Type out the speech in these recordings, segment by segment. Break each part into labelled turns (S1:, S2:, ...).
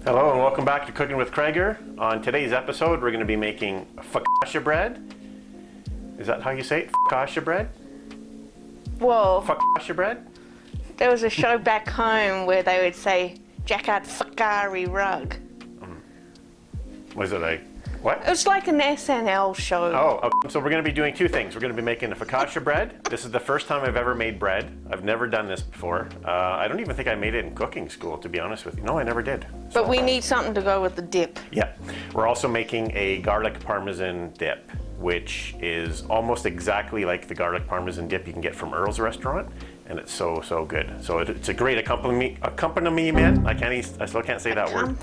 S1: Hello and welcome back to Cooking with Kragger. On today's episode, we're going to be making Focaccia bread. Is that how you say it? Focaccia bread?
S2: Well,
S1: Focaccia bread?
S2: there was a show back home where they would say, Jacquard Fakari rug.
S1: Was it a what?
S2: It was like an SNL show.
S1: Oh, okay. So we're going to be doing two things. We're going to be making a Focaccia bread. This is the first time I've ever made bread. I've never done this before. I don't even think I made it in cooking school, to be honest with you. No, I never did.
S2: But we need something to go with the dip.
S1: Yeah. We're also making a garlic Parmesan dip, which is almost exactly like the garlic Parmesan dip you can get from Earl's restaurant. And it's so good. So it's a great accompaniment. I still can't say that word.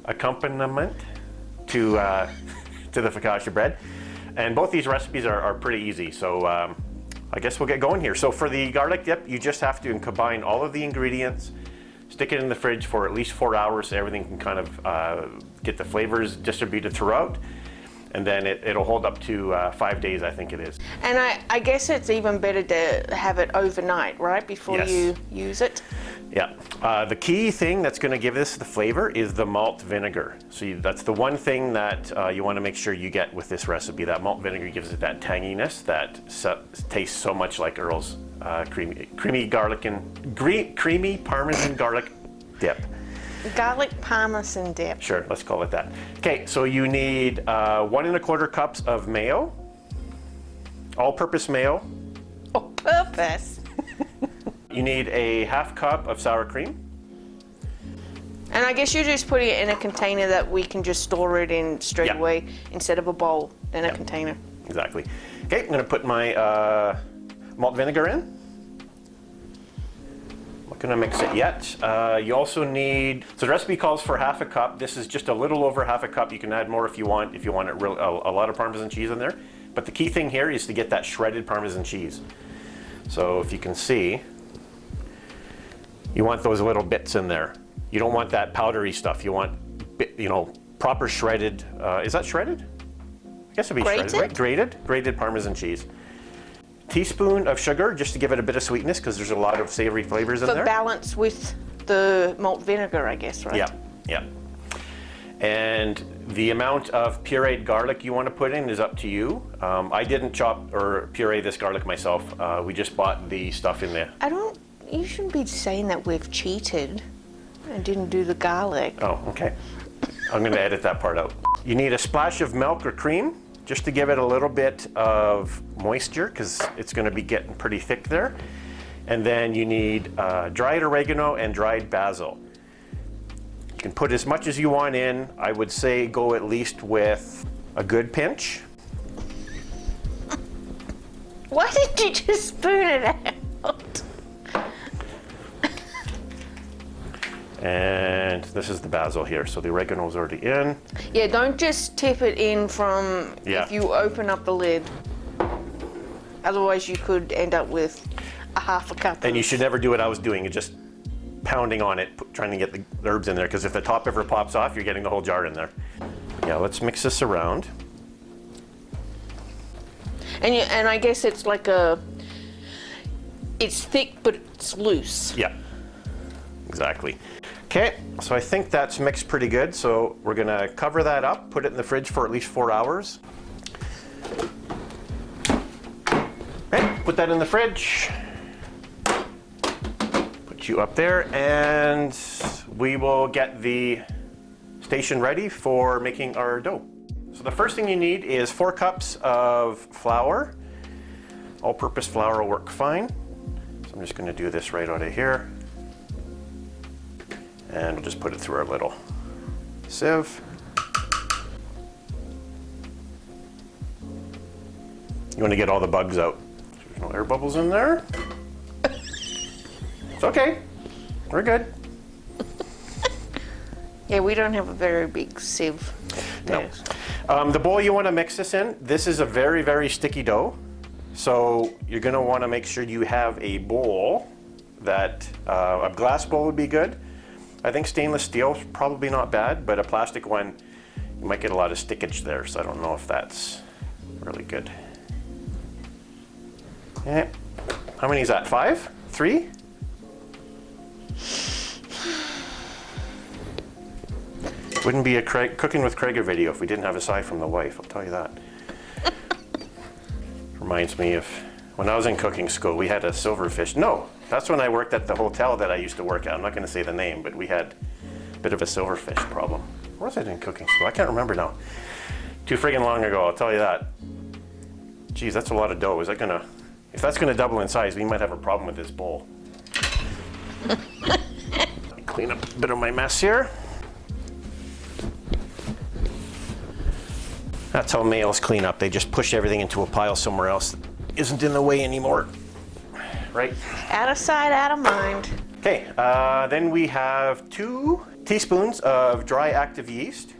S1: Accompaniment to the Focaccia bread. And both these recipes are pretty easy. So I guess we'll get going here. So for the garlic dip, you just have to combine all of the ingredients, stick it in the fridge for at least 4 hours so everything can kind of get the flavors distributed throughout. And then it'll hold up to 5 days, I think it is.
S2: And I guess it's even better to have it overnight, right? Before you use it.
S1: Yeah. The key thing that's going to give this the flavor is the malt vinegar. So that's the one thing that you want to make sure you get with this recipe. That malt vinegar gives it that tanginess that tastes so much like Earl's creamy Parmesan garlic dip.
S2: Garlic Parmesan dip.
S1: Sure, let's call it that. Okay, so you need 1 1/4 cups of mayo, all-purpose mayo.
S2: All-purpose?
S1: You need a 1/2 cup of sour cream.
S2: And I guess you're just putting it in a container that we can just store it in straight away instead of a bowl, then a container.
S1: Exactly. Okay, I'm going to put my malt vinegar in. Not going to mix it yet. You also need, so the recipe calls for 1/2 cup. This is just a little over 1/2 cup. You can add more if you want it a lot of Parmesan cheese in there. But the key thing here is to get that shredded Parmesan cheese. So if you can see, you want those little bits in there. You don't want that powdery stuff. You want, proper shredded. Is that shredded? I guess it'd be
S2: grated?
S1: Shredded, right? Grated Parmesan cheese. Teaspoon of sugar, just to give it a bit of sweetness, because there's a lot of savory flavors in there.
S2: For balance with the malt vinegar, I guess, right?
S1: Yeah. And the amount of pureed garlic you want to put in is up to you. I didn't chop or puree this garlic myself. We just bought the stuff in there.
S2: You shouldn't be saying that we've cheated and didn't do the garlic.
S1: Oh, okay. I'm going to edit that part out. You need a splash of milk or cream, just to give it a little bit of moisture, because it's going to be getting pretty thick there. And then you need dried oregano and dried basil. You can put as much as you want in. I would say go at least with a good pinch.
S2: Why did you just spoon it out?
S1: And this is the basil here, so the oregano is already in.
S2: Yeah, don't just tip it in from if you open up the lid. Otherwise you could end up with a 1/2 cup.
S1: And you should never do what I was doing, just pounding on it, trying to get the herbs in there, because if the top ever pops off, you're getting the whole jar in there. Yeah, let's mix this around.
S2: And I guess it's like it's thick but it's loose.
S1: Yeah, exactly. Okay, so I think that's mixed pretty good. So we're gonna cover that up, put it in the fridge for at least 4 hours. Okay, put that in the fridge. Put you up there, and we will get the station ready for making our dough. So the first thing you need is 4 cups of flour. All-purpose flour will work fine. So I'm just gonna do this right out of here. And we'll just put it through our little sieve. You want to get all the bugs out. There's no air bubbles in there. It's okay. We're good.
S2: Yeah, we don't have a very big sieve.
S1: No. The bowl you want to mix this in, this is a very, very sticky dough. So you're going to want to make sure you have a bowl that, a glass bowl would be good. I think stainless steel is probably not bad, but a plastic one, you might get a lot of stickage there, so I don't know if that's really good. Yeah. How many is that? 5? 3? Wouldn't be a Cooking with Kragger video if we didn't have a sigh from the wife, I'll tell you that. Reminds me of when I was in cooking school, we had a silverfish. No, that's when I worked at the hotel that I used to work at. I'm not going to say the name, but we had a bit of a silverfish problem. Where was I in cooking school? I can't remember now. Too friggin' long ago, I'll tell you that. Geez, that's a lot of dough. Is that gonna, if that's gonna double in size, we might have a problem with this bowl. Clean up a bit of my mess here. That's how males clean up. They just push everything into a pile somewhere else that isn't in the way anymore. Right?
S2: Out of sight, out of mind.
S1: Okay, then we have 2 teaspoons of dry active yeast.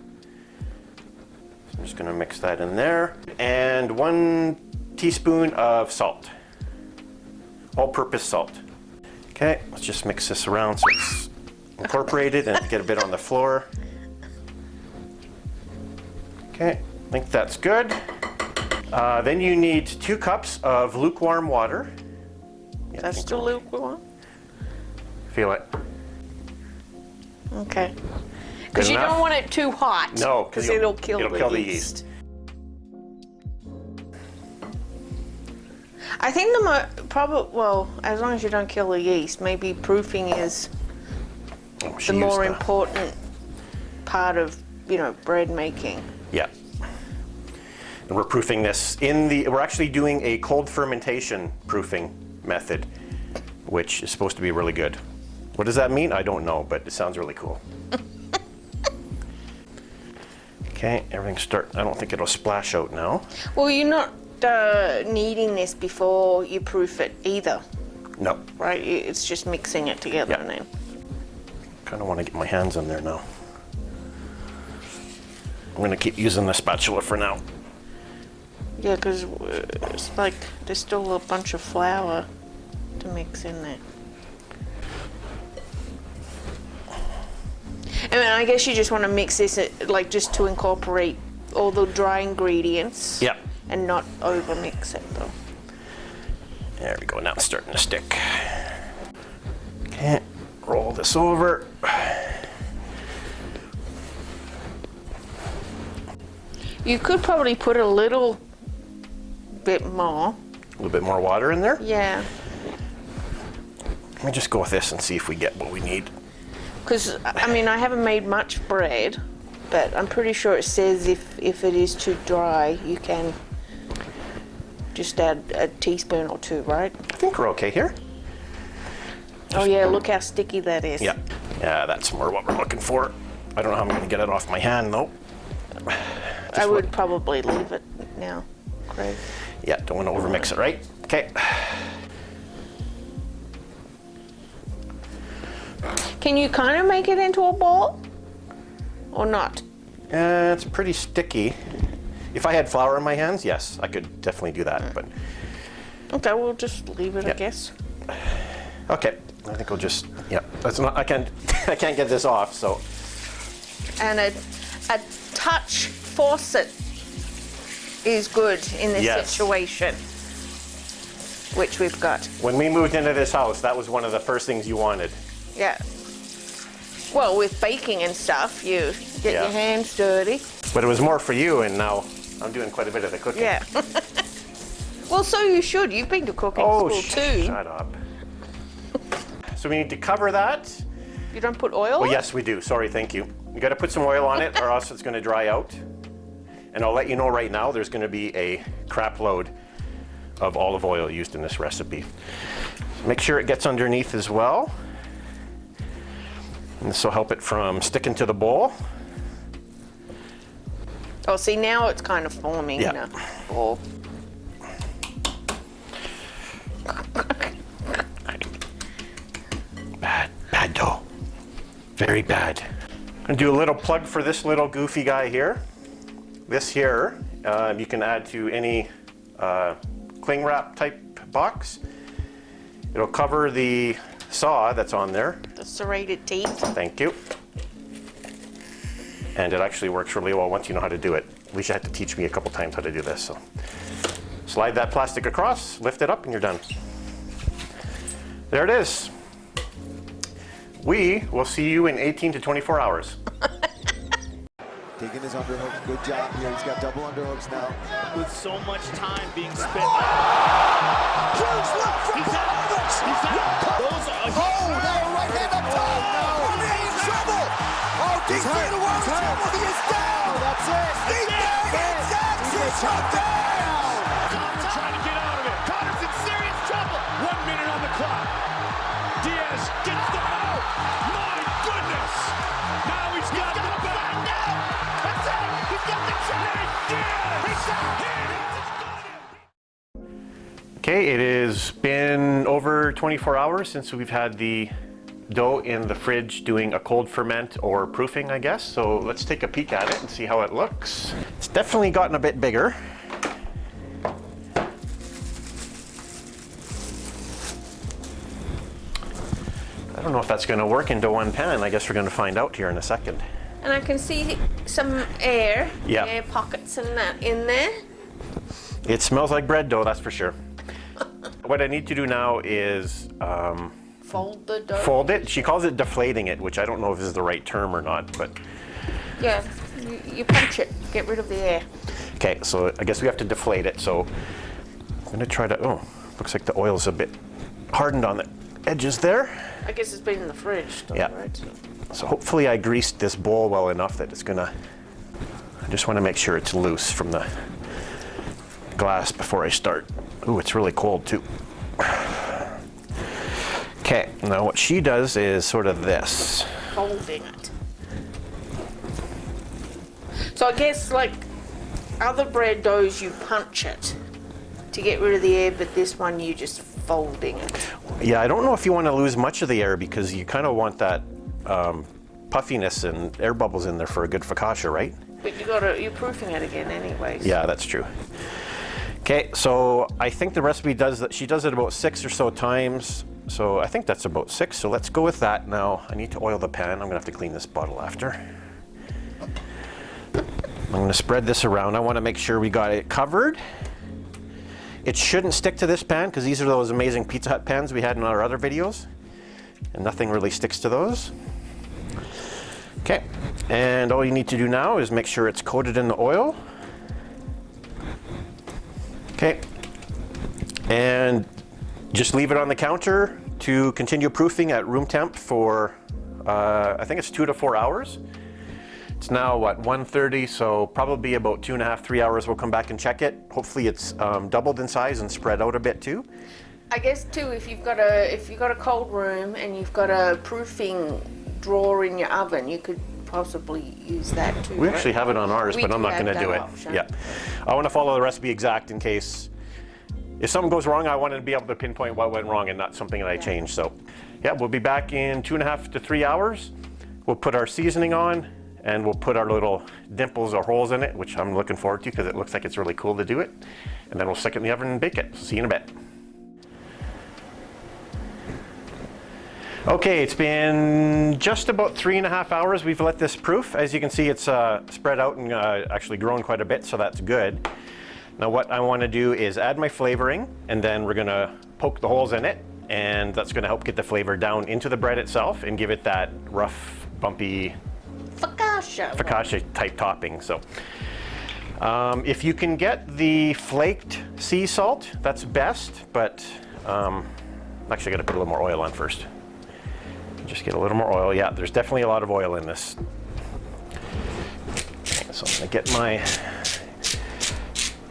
S1: I'm just gonna mix that in there. And 1 teaspoon of salt. All-purpose salt. Okay, let's just mix this around so it's incorporated and get a bit on the floor. Okay, I think that's good. Then you need 2 cups of lukewarm water. Yeah,
S2: That's still lukewarm?
S1: Feel it.
S2: Okay. Because you don't want it too hot.
S1: No,
S2: because it'll kill the yeast. I think well, as long as you don't kill the yeast, maybe proofing is the more important part of, bread making.
S1: Yeah. And we're proofing this we're actually doing a cold fermentation proofing method, which is supposed to be really good. What does that mean? I don't know, but it sounds really cool. Okay, everything's I don't think it'll splash out now.
S2: Well, you're not kneading this before you proof it either.
S1: No.
S2: Right? It's just mixing it together and then.
S1: Kind of want to get my hands in there now. I'm going to keep using the spatula for now.
S2: Yeah, because it's like there's still a bunch of flour to mix in there. I mean, I guess you just want to mix this, just to incorporate all the dry ingredients.
S1: Yeah.
S2: And not over mix it though.
S1: There we go, now it's starting to stick. Okay, roll this over.
S2: You could probably put a little bit more.
S1: A little bit more water in there?
S2: Yeah.
S1: Let me just go with this and see if we get what we need.
S2: Because, I mean, I haven't made much bread, but I'm pretty sure it says if it is too dry, you can just add a teaspoon or 2, right?
S1: I think we're okay here.
S2: Oh yeah, look how sticky that is.
S1: Yeah, that's more what we're looking for. I don't know how I'm going to get it off my hand though.
S2: I would probably leave it now, Craig.
S1: Yeah, don't want to overmix it, right? Okay.
S2: Can you kind of make it into a ball? Or not?
S1: It's pretty sticky. If I had flour in my hands, yes, I could definitely do that, but...
S2: Okay, we'll just leave it, I guess.
S1: Okay, I think we'll just, that's not, I can't get this off, so.
S2: And a touch faucet is good in this situation, which we've got.
S1: When we moved into this house, that was one of the first things you wanted.
S2: Yeah. Well, with baking and stuff, you get your hands dirty.
S1: But it was more for you, and now I'm doing quite a bit of the cooking.
S2: Yeah. Well, so you should. You've been to cooking school too.
S1: Shut up. So we need to cover that.
S2: You don't put oil?
S1: Well, yes, we do. Sorry, thank you. You got to put some oil on it, or else it's going to dry out. And I'll let you know right now, there's going to be a crap load of olive oil used in this recipe. Make sure it gets underneath as well. And this will help it from sticking to the bowl.
S2: Oh, see, now it's kind of forming in a ball.
S1: Bad dough. Very bad. I'm gonna do a little plug for this little goofy guy here. This here, you can add to any cling wrap type box. It'll cover the saw that's on there.
S2: The serrated teeth.
S1: Thank you. And it actually works really well once you know how to do it. Alicia had to teach me a couple times how to do this. So slide that plastic across, lift it up, and you're done. There it is. We will see you in 18 to 24 hours.
S3: Digging his underhook. Good job here. He's got double underhooks now.
S4: With so much time being spent.
S3: Huge look from Popovich.
S4: He's out. Those are
S3: No, right hand up top. Puree in trouble. Oh, deep in the water trouble. He is down. That's it. Deep there. Jackson shut down.
S4: Connor trying to get out of it. Connor's in serious trouble. 1 minute on the clock. Diaz gets them out. My goodness. Now he's got the back. That's it. He's got the check. Diaz. He's out.
S1: Okay, it has been over 24 hours since we've had the dough in the fridge doing a cold ferment or proofing, I guess. So let's take a peek at it and see how it looks. It's definitely gotten a bit bigger. I don't know if that's going to work into one pan. I guess we're going to find out here in a second.
S2: And I can see some air,
S1: Yeah.
S2: air pockets and that in there.
S1: It smells like bread dough, that's for sure. What I need to do now is
S2: Fold the dough.
S1: fold it. She calls it deflating it, which I don't know if is the right term or not, but
S2: Yeah, you punch it, get rid of the air.
S1: okay, so I guess we have to deflate it. So I'm going to try to, oh, looks like the oil's a bit hardened on the edges there.
S2: I guess it's been in the fridge, though,
S1: Yeah.
S2: right?
S1: So hopefully I greased this bowl well enough that it's gonna, I just want to make sure it's loose from the glass before I start. Ooh, it's really cold too. Okay, now what she does is sort of this.
S2: Folding it. So I guess like other bread doughs, you punch it to get rid of the air, but this one you just folding it.
S1: Yeah, I don't know if you want to lose much of the air because you kind of want that puffiness and air bubbles in there for a good focaccia, right?
S2: But you're proofing it again anyways.
S1: Yeah, that's true. Okay, so I think the recipe does that. She does it about 6 or so times. So I think that's about 6. So let's go with that. Now I need to oil the pan. I'm gonna have to clean this bottle after. I'm gonna spread this around. I wanna make sure we got it covered. It shouldn't stick to this pan because these are those amazing Pizza Hut pans we had in our other videos. And nothing really sticks to those. Okay, and all you need to do now is make sure it's coated in the oil. Okay, and just leave it on the counter to continue proofing at room temp for, I think it's 2 to 4 hours. It's now, what, 1:30, so probably about 2.5, 3 hours we'll come back and check it. Hopefully it's doubled in size and spread out a bit too.
S2: I guess too, if you've got a cold room and you've got a proofing drawer in your oven, you could possibly use that too.
S1: We
S2: right?
S1: actually have it on ours,
S2: We
S1: but I'm
S2: do
S1: not
S2: have
S1: going to
S2: that
S1: do it.
S2: option.
S1: Yeah, I want to follow the recipe exact in case if something goes wrong. I want to be able to pinpoint what went wrong and not something that I changed. So, yeah, we'll be back in 2.5 to 3 hours. We'll put our seasoning on and we'll put our little dimples or holes in it, which I'm looking forward to because it looks like it's really cool to do it. And then we'll stick it in the oven and bake it. See you in a bit. Okay, it's been just about 3.5 hours we've let this proof. As you can see, it's spread out and actually grown quite a bit, so that's good. Now what I want to do is add my flavoring, and then we're going to poke the holes in it, and that's going to help get the flavor down into the bread itself and give it that rough, bumpy focaccia type topping. So if you can get the flaked sea salt, that's best, but I'm actually going to put a little more oil on first. Just get a little more oil. Yeah, there's definitely a lot of oil in this. So I'm gonna get my,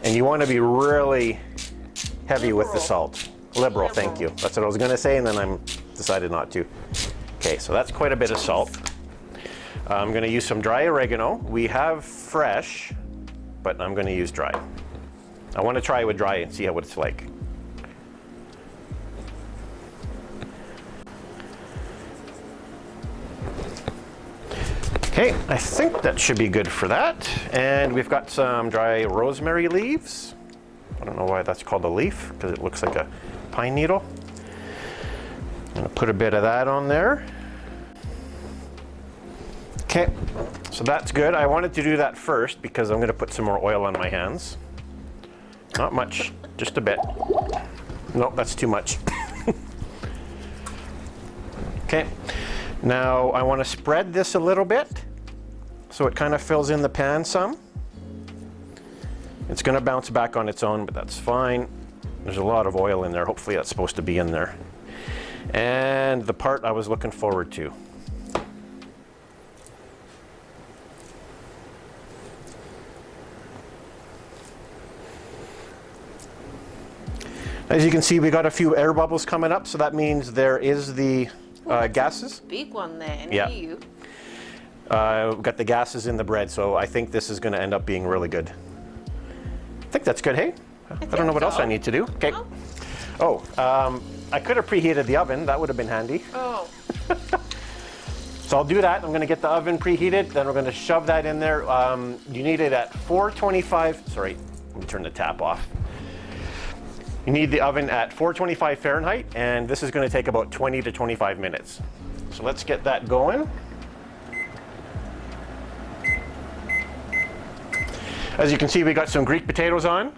S1: and you want to be really heavy with the salt. Liberal, thank you. That's what I was gonna say, and then I decided not to. Okay, so that's quite a bit of salt. I'm gonna use some dry oregano. We have fresh, but I'm gonna use dry. I want to try it with dry and see what it's like. Okay, I think that should be good for that. And we've got some dry rosemary leaves. I don't know why that's called a leaf, because it looks like a pine needle. I'm gonna put a bit of that on there. Okay, so that's good. I wanted to do that first because I'm gonna put some more oil on my hands. Not much, just a bit. Nope, that's too much. Okay, now I want to spread this a little bit so it kind of fills in the pan some. It's going to bounce back on its own, but that's fine. There's a lot of oil in there. Hopefully that's supposed to be in there. And the part I was looking forward to. As you can see, we got a few air bubbles coming up, so that means there is the gases.
S2: Big one there.
S1: Yeah.
S2: Near you.
S1: We've got the gases in the bread, so I think this is going to end up being really good. I think that's good, hey? I don't know what else I need to do. Okay. Oh, I could have preheated the oven. That would have been handy.
S2: Oh.
S1: So I'll do that. I'm going to get the oven preheated. Then we're going to shove that in there. You need it at 425. Sorry, let me turn the tap off. You need the oven at 425 Fahrenheit, and this is going to take about 20 to 25 minutes. So let's get that going. As you can see, we got some Greek potatoes on,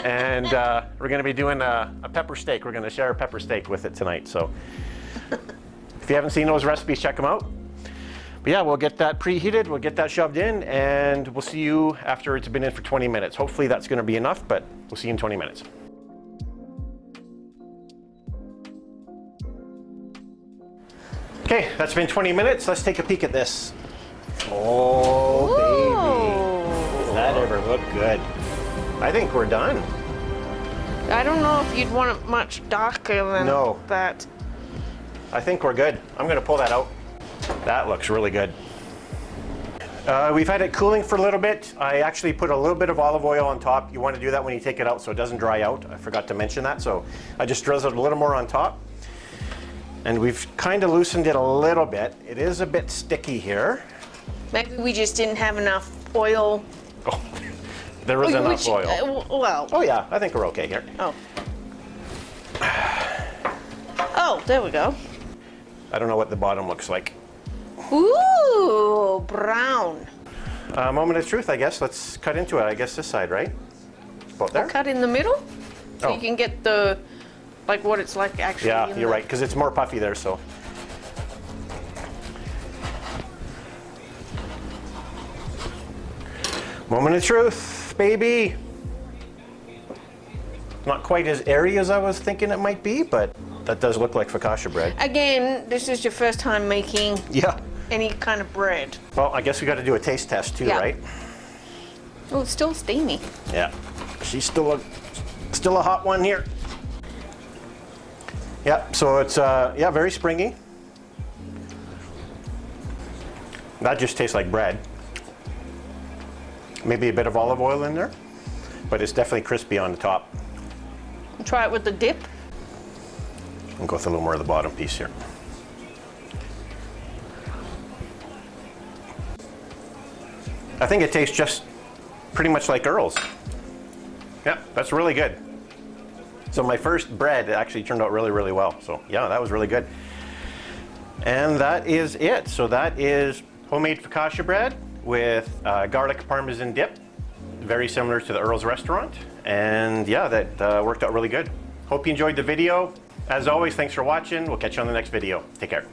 S1: and we're going to be doing a pepper steak. We're going to share a pepper steak with it tonight. So if you haven't seen those recipes, check them out. But yeah, we'll get that preheated, we'll get that shoved in, and we'll see you after it's been in for 20 minutes. Hopefully that's going to be enough, but we'll see you in 20 minutes. Okay, that's been 20 minutes. Let's take a peek at this. Oh, baby. Does that ever look good? I think we're done.
S2: I don't know if you'd want it much darker than that.
S1: I think we're good. I'm going to pull that out. That looks really good. We've had it cooling for a little bit. I actually put a little bit of olive oil on top. You want to do that when you take it out so it doesn't dry out. I forgot to mention that. So I just drizzled a little more on top. And we've kind of loosened it a little bit. It is a bit sticky here.
S2: Maybe we just didn't have enough oil.
S1: Oh, there was enough oil.
S2: Well.
S1: Oh yeah, I think we're okay here.
S2: Oh. Oh, there we go.
S1: I don't know what the bottom looks like.
S2: Ooh, brown.
S1: Moment of truth, I guess. Let's cut into it. I guess this side, right? About there?
S2: I'll cut in the middle so
S1: Oh.
S2: you can get the, like what it's like actually.
S1: Yeah, you're right, because it's more puffy there, so. Moment of truth, baby. Not quite as airy as I was thinking it might be, but that does look like focaccia bread.
S2: Again, this is your first time making any kind of bread.
S1: Well, I guess we got to do a taste test too,
S2: Yeah.
S1: right?
S2: Oh, it's still steamy.
S1: Yeah. She's still a hot one here. Yeah, so it's very springy. That just tastes like bread. Maybe a bit of olive oil in there, but it's definitely crispy on the top.
S2: Try it with the dip.
S1: I'll go with a little more of the bottom piece here. I think it tastes just pretty much like Earl's. Yeah, that's really good. So my first bread actually turned out really, really well. So yeah, that was really good. And that is it. So that is homemade focaccia bread with garlic Parmesan dip. Very similar to the Earl's restaurant. And yeah, that worked out really good. Hope you enjoyed the video. As always, thanks for watching. We'll catch you on the next video. Take care.